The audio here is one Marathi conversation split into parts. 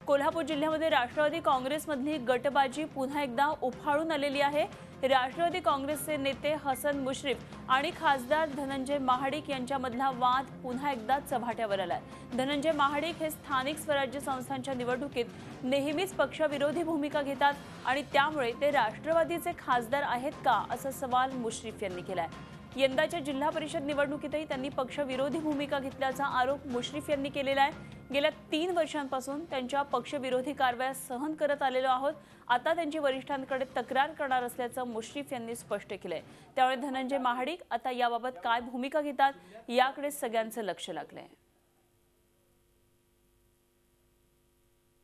कोल्हापूर जिल्ह्यामध्ये राष्ट्रवादी काँग्रेसमधली गटबाजी पुन्हा एकदा उफाळून आलेली आहे। राष्ट्रवादी काँग्रेसचे नेते हसन मुश्रीफ आणि खासदार धनंजय महाडिक यांच्यामधला वाद पुन्हा एकदा चव्हाट्यावर आलाय। धनंजय महाडिक हे स्थानिक स्वराज्य संस्थांच्या निवडणुकीत नेहमीच पक्षविरोधी भूमिका घेतात आणि त्यामुळे ते राष्ट्रवादीचे खासदार आहेत का असा सवाल मुश्रीफ यांनी केलाय। यंदाच्या जिल्हा परिषद निवडणुकीतही त्यांनी पक्षविरोधी भूमिका घेतल्याचा आरोप मुश्रीफ यांनी केलेला आहे। गेल्या 3 वर्षांपासून त्यांच्या पक्षविरोधी कारवाया सहन करत आलेलो आहोत। आता त्यांची वरिष्ठांकडे तक्रार करणार असल्याचं मुश्रीफ यांनी स्पष्ट केलंय। त्यामुळे धनंजय महाडिक आता याबाबत काय भूमिका घेतात याकडे सगळ्यांचं लक्ष लागलंय।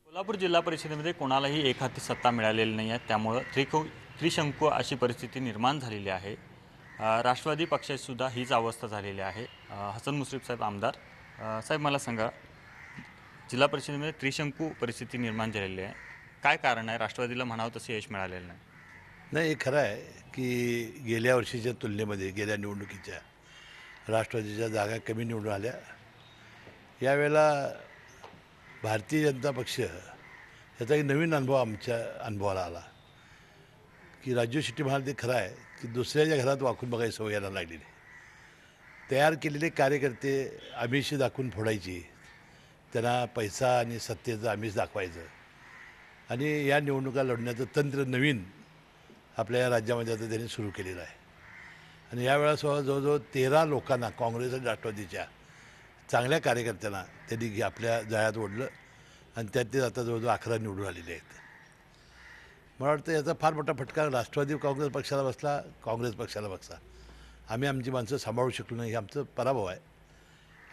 कोल्हापूर जिल्हा परिषदेमध्ये कोणालाही एकहाती सत्ता मिळालेली नाही आहे, त्यामुळे त्रिशंकू अशी परिस्थिती निर्माण झालेली आहे। राष्ट्रवादी पक्षाची सुद्धा हीच अवस्था झालेली आहे। हसन मुश्रीफ साहेब आमदार साहेब, मला सांगा, जिल्हा परिषदेमध्ये त्रिशंकू परिस्थिती निर्माण झालेली आहे, काय कारण आहे? राष्ट्रवादीला म्हणावं तसे यश मिळालेलं नाही। नाही, हे खरं आहे की गेल्या वर्षीच्या तुलनेमध्ये गेल्या निवडणुकीच्या राष्ट्रवादीच्या जागा कमी निवडून आल्या। यावेळेला भारतीय जनता पक्ष याचा एक नवीन अनुभव आमच्या अनुभवाला आला की राजू शेट्टी म्हणाले ते खरं आहे की दुसऱ्याच्या घरात वाकून बघायची सवय यायला लागलेली। तयार केलेले कार्यकर्ते आमिष दाखवून फोडायची, त्यांना पैसा आणि सत्तेचं आमिष दाखवायचं आणि या निवडणुका लढण्याचं तंत्र नवीन आपल्या या राज्यामध्ये आता त्यांनी सुरू केलेलं आहे। आणि यावेळेला जवळजवळ 13 लोकांना, काँग्रेस आणि राष्ट्रवादीच्या चांगल्या कार्यकर्त्यांना त्यांनी आपल्या जाळ्यात ओढलं आणि त्यात ते आता जवळजवळ 11 निवडून आलेले आहेत। मला वाटतं याचा फार मोठा फटका राष्ट्रवादी काँग्रेस पक्षाला बसला, काँग्रेस पक्षाला बसला। आम्ही आमची माणसं सांभाळू शकलो नाही, हे आमचं पराभव आहे।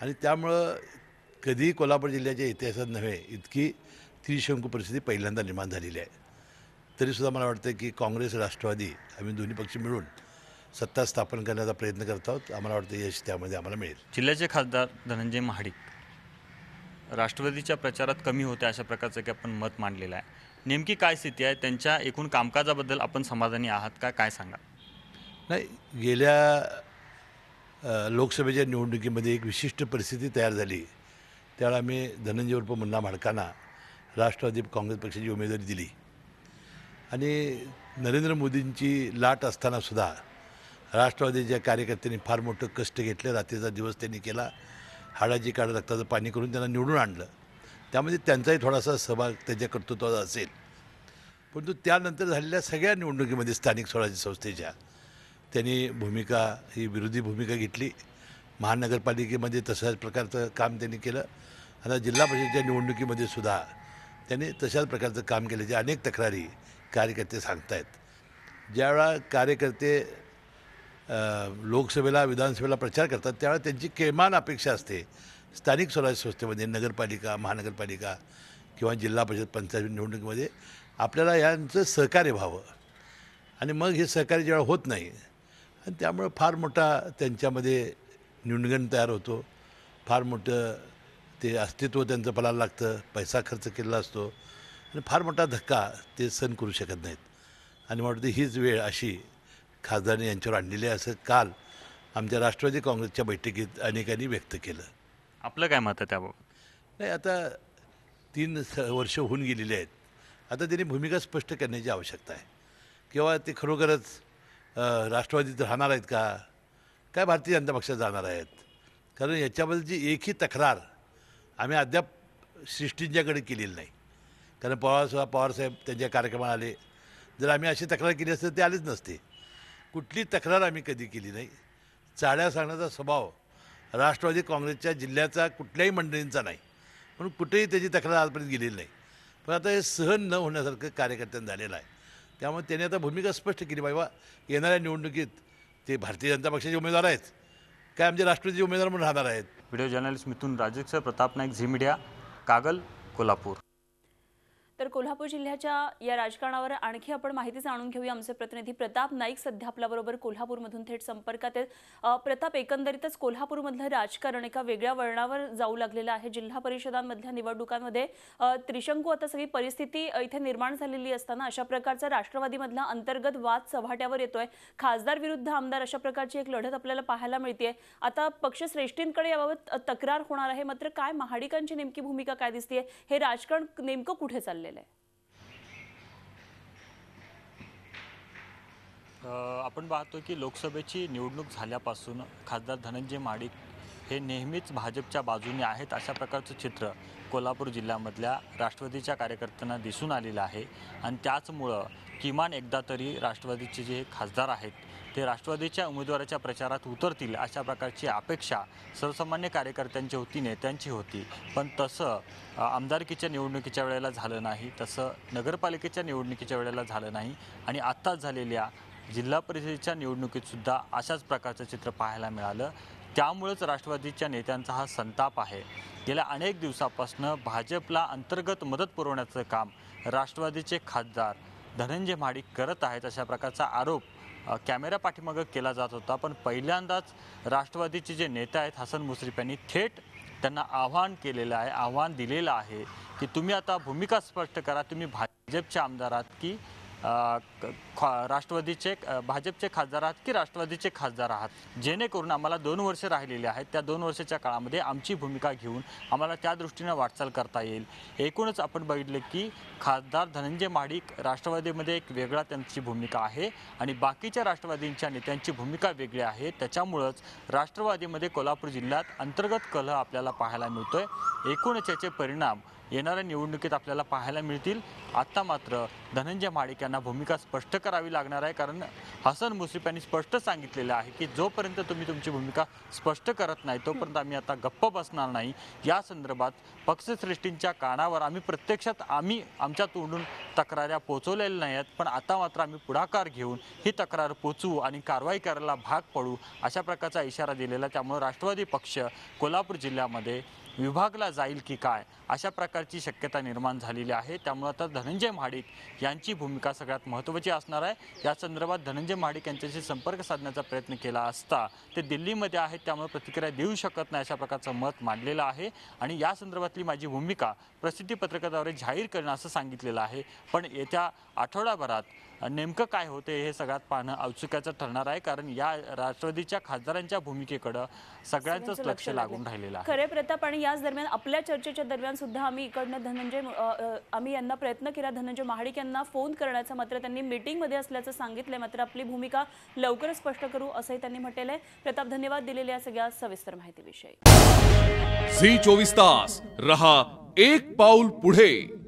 आणि त्यामुळं कधी कोल्हापूर जिल्ह्याच्या इतिहासात नव्हे इतकी त्रिशंकू परिस्थिती पहिल्यांदा निर्माण झालेली आहे। तरीसुद्धा मला वाटतं की काँग्रेस राष्ट्रवादी आम्ही दोन्ही पक्ष मिळून सत्ता स्थापन करण्याचा प्रयत्न करत आहोत। आम्हाला वाटतं यश त्यामध्ये आम्हाला मिळेल। जिल्ह्याचे खासदार धनंजय महाडिक राष्ट्रवादीच्या प्रचारात कमी होते अशा प्रकारचं की आपण मत मांडलेलं आहे। नेमकी काय स्थिती आहे? त्यांच्या एकूण कामकाजाबद्दल आपण समाधानी आहात का? काय सांगा? नाही, गेल्या लोकसभेच्या निवडणुकीमध्ये एक विशिष्ट परिस्थिती तयार झाली। त्यावेळेला आम्ही धनंजय उर्फ मुन्ना म्हाडकांना राष्ट्रवादी काँग्रेस पक्षाची उमेदवारी दिली आणि नरेंद्र मोदींची लाट असतानासुद्धा राष्ट्रवादीच्या कार्यकर्त्यांनी फार मोठं कष्ट घेतलं, रात्रीचा दिवस त्यांनी केला, हाडाची काढ रक्ताचं पाणी करून त्यांना निवडून आणलं। त्यामध्ये त्यांचाही थोडासा सहभाग त्यांच्या कर्तृत्वाचा असेल, परंतु त्यानंतर झालेल्या सगळ्या निवडणुकीमध्ये स्थानिक स्वराज्य संस्थेच्या त्यांनी भूमिका ही विरोधी भूमिका घेतली। महानगरपालिकेमध्ये तशाच प्रकारचं काम त्यांनी केलं। आता जिल्हा परिषदेच्या निवडणुकीमध्ये सुद्धा त्यांनी तशाच प्रकारचं काम केल्याच्या अनेक तक्रारी कार्यकर्ते सांगतायत। ज्यावेळा कार्यकर्ते लोकसभेला विधानसभेला प्रचार करतात त्यावेळेला त्यांची किमान अपेक्षा असते स्थानिक स्वराज्य संस्थेमध्ये, नगरपालिका, महानगरपालिका किंवा जिल्हा परिषद पंचायत निवडणुकीमध्ये आपल्याला यांचं सहकार्य व्हावं आणि मग हे सहकार्य जेव्हा होत नाही आणि त्यामुळं फार मोठा त्यांच्यामध्ये न्यूनगंड तयार होतो, फार मोठं ते अस्तित्व त्यांचं पणाला लागतं, पैसा खर्च केलेला असतो आणि फार मोठा धक्का ते सहन करू शकत नाहीत। आणि मला वाटतं हीच वेळ अशी खासदारांनी यांच्यावर आणलेली आहे, असं काल आमच्या राष्ट्रवादी काँग्रेसच्या बैठकीत अनेकांनी व्यक्त केलं। आपलं काय मत आहे त्याबाबत? नाही, आता 3 वर्ष होऊन गेलेली आहेत। आता त्यांनी भूमिका स्पष्ट करण्याची आवश्यकता आहे। किंवा ते खरोखरच राष्ट्रवादीत राहणार आहेत का, काय भारतीय जनता पक्षात जाणार आहेत? कारण याच्याबद्दलची एकही तक्रार आम्ही अद्याप सृष्टींच्याकडे केलेली नाही। कारण पवारसाहेब त्यांच्या कार्यक्रमाला आले, जर आम्ही अशी तक्रार केली असते ते आलेच नसते। कुठली तक्रार आम्ही कधी केली नाही। चाळ्या सांगण्याचा स्वभाव राष्ट्रवादी काँग्रेसच्या जिल्ह्याचा कुठल्याही मंडळींचा नाही, म्हणून कुठेही त्याची तक्रार आजपर्यंत गेलेली नाही। पण आता हे सहन न होण्यासारखं कार्यकर्त्यांना झालेलं आहे। त्यामुळे त्यांनी आता भूमिका स्पष्ट केली, बाबा येणाऱ्या निवडणुकीत ते भारतीय जनता पक्षाचे उमेदवार आहेत काय आमचे राष्ट्रवादीचे उमेदवार म्हणून राहणार आहेत। व्हिडिओ जर्नलिस्ट मिथुन राजेश, प्रताप नाईक, झी मीडिया, कागल, कोल्हापूर। तर कोल्हापूर जिल्ह्याच्या या राजकारणावर आणखी आपण माहिती जाणून घेऊया. आमचे प्रतिनिधी प्रताप नाईक सध्या आपल्याबरोबर कोल्हापूरमधून थेट संपर्कात आहेत. प्रताप, एकंदरीतच कोल्हापूरमधलं राजकारण एका वेगळ्या वळणावर जाऊ लागलेलं आहे. जिल्हा परिषदांमधल्या निवडणुकांमध्ये त्रिशंकू आता सगळी परिस्थिती इथे निर्माण झालेली असताना अशा प्रकारचा राष्ट्रवादीमधला अंतर्गत वाद चव्हाट्यावर येतोय. खासदार विरुद्ध आमदार अशा प्रकारची एक लढत आपल्याला पाहायला मिळते. आता पक्षश्रेष्ठींकडे याबाबत तक्रार होणार आहे. मात्र काय महाडिकांची नेमकी भूमिका काय दिसतेय? हे राजकारण नेमकं कुठे चाललेलं? आपण पाहतो की लोकसभेची निवडणूक झाल्यापासून खासदार धनंजय महाडिक हे नेहमीच भाजपच्या बाजूने आहेत अशा प्रकारचं चित्र कोल्हापूर जिल्ह्यामधल्या राष्ट्रवादीच्या कार्यकर्त्यांना दिसून आलेलं आहे. आणि त्याचमुळं किमान एकदा तरी राष्ट्रवादीचे जे खासदार आहेत ते राष्ट्रवादीच्या उमेदवाराच्या प्रचारात उतरतील अशा प्रकारची अपेक्षा सर्वसामान्य कार्यकर्त्यांची होती, नेत्यांची होती. पण तसं आमदारकीच्या निवडणुकीच्या वेळेला झालं नाही, तसं नगरपालिकेच्या निवडणुकीच्या वेळेला झालं नाही आणि आत्ताच झालेल्या जिल्हा परिषदेच्या निवडणुकीतसुद्धा अशाच प्रकारचं चित्र पाहायला मिळालं. त्यामुळेच राष्ट्रवादीच्या नेत्यांचा हा संताप आहे. गेल्या अनेक दिवसापासून भाजपला अंतर्गत मदत पुरवण्याचं काम राष्ट्रवादीचे खासदार धनंजय महाडिक करत आहेत अशा प्रकारचा आरोप कॅमेरा पाठीमागं केला जात होता. पण पहिल्यांदाच राष्ट्रवादीचे जे नेते आहेत हसन मुश्रीफ यांनी थेट त्यांना आव्हान केलेलं आहे, आव्हान दिलेलं आहे की तुम्ही आता भूमिका स्पष्ट करा, तुम्ही भाजपचे आमदार आहात की राष्ट्रवादीचे भाजपचे खासदार आहात की राष्ट्रवादीचे खासदार आहात, जेणेकरून आम्हाला 2 वर्ष राहिलेले आहेत. त्या 2 वर्षाच्या काळामध्ये आमची भूमिका घेऊन आम्हाला त्या दृष्टीने वाटचाल करता येईल. एकूणच आपण बघितलं की खासदार धनंजय महाडिक राष्ट्रवादीमध्ये एक वेगळा त्यांची भूमिका आहे आणि बाकीच्या राष्ट्रवादींच्या नेत्यांची भूमिका वेगळी आहे. त्याच्यामुळंच राष्ट्रवादीमध्ये कोल्हापूर जिल्ह्यात अंतर्गत कलह आपल्याला पाहायला मिळतोय. एकूणच याचे परिणाम येणाऱ्या निवडणुकीत आपल्याला पाहायला मिळतील. आता मात्र धनंजय महाडिक यांना भूमिका स्पष्ट करावी लागणार आहे, कारण हसन मुश्रीफ यांनी स्पष्ट सांगितलेलं आहे की जोपर्यंत तुम्ही तुमची भूमिका स्पष्ट करत नाही तोपर्यंत आम्ही आता गप्प बसणार नाही. या संदर्भात पक्षश्रेष्ठींच्या कानावर आम्ही प्रत्यक्षात आमच्या तोंडून तक्राऱ्या पोचवलेल्या नाही आहेत, पण आता मात्र आम्ही पुढाकार घेऊन ही तक्रार पोचवू आणि कारवाई करायला भाग पडू अशा प्रकारचा इशारा दिलेला. त्यामुळे राष्ट्रवादी पक्ष कोल्हापूर जिल्ह्यामध्ये विभागला जाईल की काय अशा प्रकारची शक्यता निर्माण झालेली आहे. त्यामुळे आता धनंजय महाडिक यांची भूमिका सगळ्यात महत्त्वाची असणार आहे. या संदर्भात धनंजय महाडिक यांच्याशी संपर्क साधण्याचा प्रयत्न केला असता ते दिल्लीमध्ये आहेत, त्यामुळे प्रतिक्रिया देऊ शकत नाही अशा प्रकारचं मत मांडलेलं आहे. आणि या संदर्भातली माझी भूमिका प्रसिद्धीपत्रकाद्वारे जाहीर करणं असं सांगितलेलं आहे. पण येत्या आठवडाभरात नेमकं काय होते हे सगळ्यात पाहणं औत्सुक्याचं ठरणार आहे, कारण या राष्ट्रवादीच्या खासदारांच्या भूमिकेकडं सगळ्यांचंच लक्ष लागून राहिलेलं आहे. खरे प्रताप, आणि याच दरम्यान आपल्या चर्चेच्या दरम्यान सुद्धा आम्ही इकडनं आम्ही यांना प्रयत्न केला धनंजय महाडिक यांना फोन करण्याचा, मात्र त्यांनी मीटिंगमध्ये असल्याचं सांगितलंय. मात्र आपली भूमिका लवकरच स्पष्ट करू असंही त्यांनी म्हटलेलं आहे. प्रताप, धन्यवाद दिलेल्या सगळ्या सविस्तर माहितीविषयी. झी 24 तास रहा एक पाऊल पुढे.